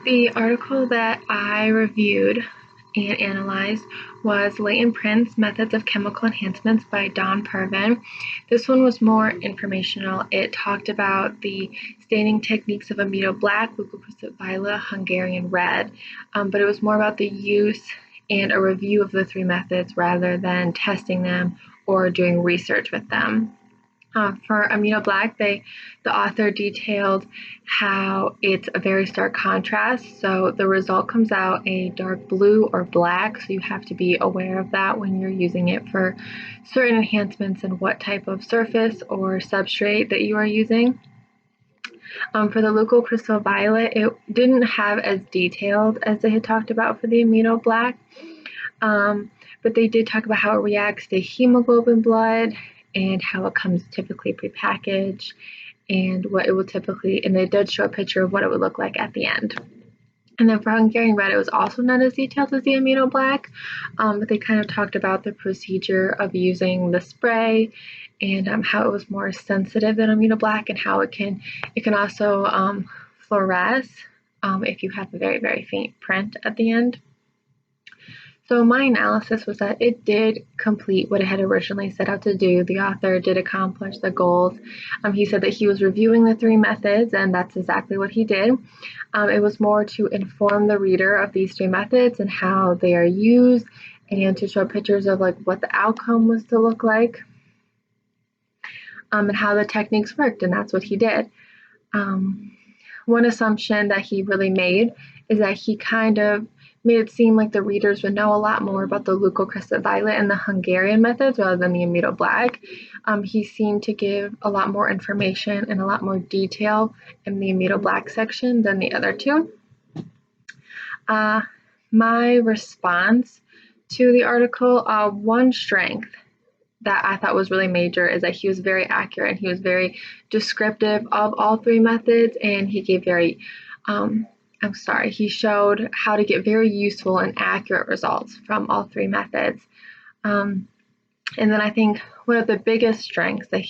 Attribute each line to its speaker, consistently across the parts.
Speaker 1: The article that I reviewed and analyzed was Latent Prints, Methods of Chemical Enhancements by Don Pervin. This one was more informational. It talked about the staining techniques of Amido Black, Leucocrystal Violet, Hungarian Red, but it was more about the use and a review of the three methods rather than testing them or doing research with them. For Amido Black, the author detailed how it's a very stark contrast. So the result comes out a dark blue or black. So you have to be aware of that when you're using it for certain enhancements and what type of surface or substrate that you are using. For the Leucocrystal Violet, it didn't have as detailed as they had talked about for the Amido Black. But they did talk about how it reacts to hemoglobin blood and how it comes typically prepackaged and what it will typically, and they did show a picture of what it would look like at the end. And then for Hungarian Red, it was also not as detailed as the Amido Black, but they kind of talked about the procedure of using the spray and how it was more sensitive than Amido Black and how it can also fluoresce if you have a very, very faint print at the end. So my analysis was that it did complete what it had originally set out to do. The author did accomplish the goals. He said that he was reviewing the three methods, and that's exactly what he did. It was more to inform the reader of these three methods and how they are used, and to show pictures of like what the outcome was to look like, and how the techniques worked, and that's what he did. One assumption that he really made is that he kind of made it seem like the readers would know a lot more about the Leucocrystal Violet and the Hungarian methods rather than the Amido Black. He seemed to give a lot more information and a lot more detail in the Amido Black section than the other two. My response to the article, one strength that I thought was really major is that he was very accurate and he was very descriptive of all three methods, and he gave he showed how to get very useful and accurate results from all three methods. And then I think one of the biggest strengths that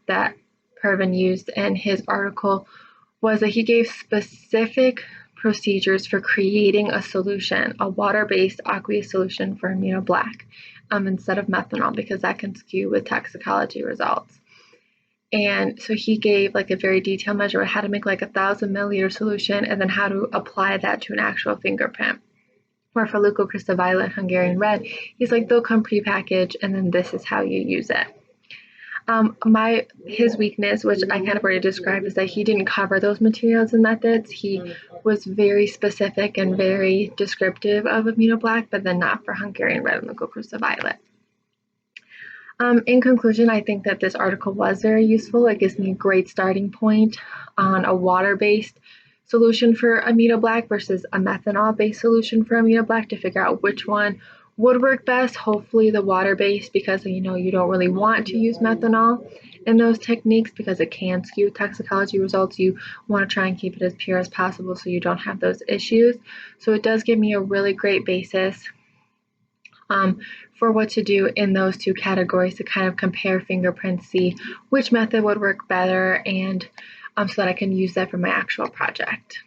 Speaker 1: that Pervin used in his article was that he gave specific procedures for creating a solution, a water-based aqueous solution for Amido Black instead of methanol, because that can skew with toxicology results. And so he gave like a very detailed measure of how to make like 1,000 milliliter solution and then how to apply that to an actual fingerprint. Or for Leucocrystal Violet, Hungarian Red, he's like, they'll come prepackaged and then this is how you use it. His weakness, which I kind of already described, is that he didn't cover those materials and methods. He was very specific and very descriptive of Amido Black, but then not for Hungarian Red and Leucocrystal Violet. In conclusion, I think that this article was very useful. It gives me a great starting point on a water-based solution for Amido Black versus a methanol-based solution for Amido Black to figure out which one would work best. Hopefully the water-based, because you don't really want to use methanol in those techniques because it can skew toxicology results. You want to try and keep it as pure as possible so you don't have those issues. So it does give me a really great basis for what to do in those two categories to kind of compare fingerprints, see which method would work better, and so that I can use that for my actual project.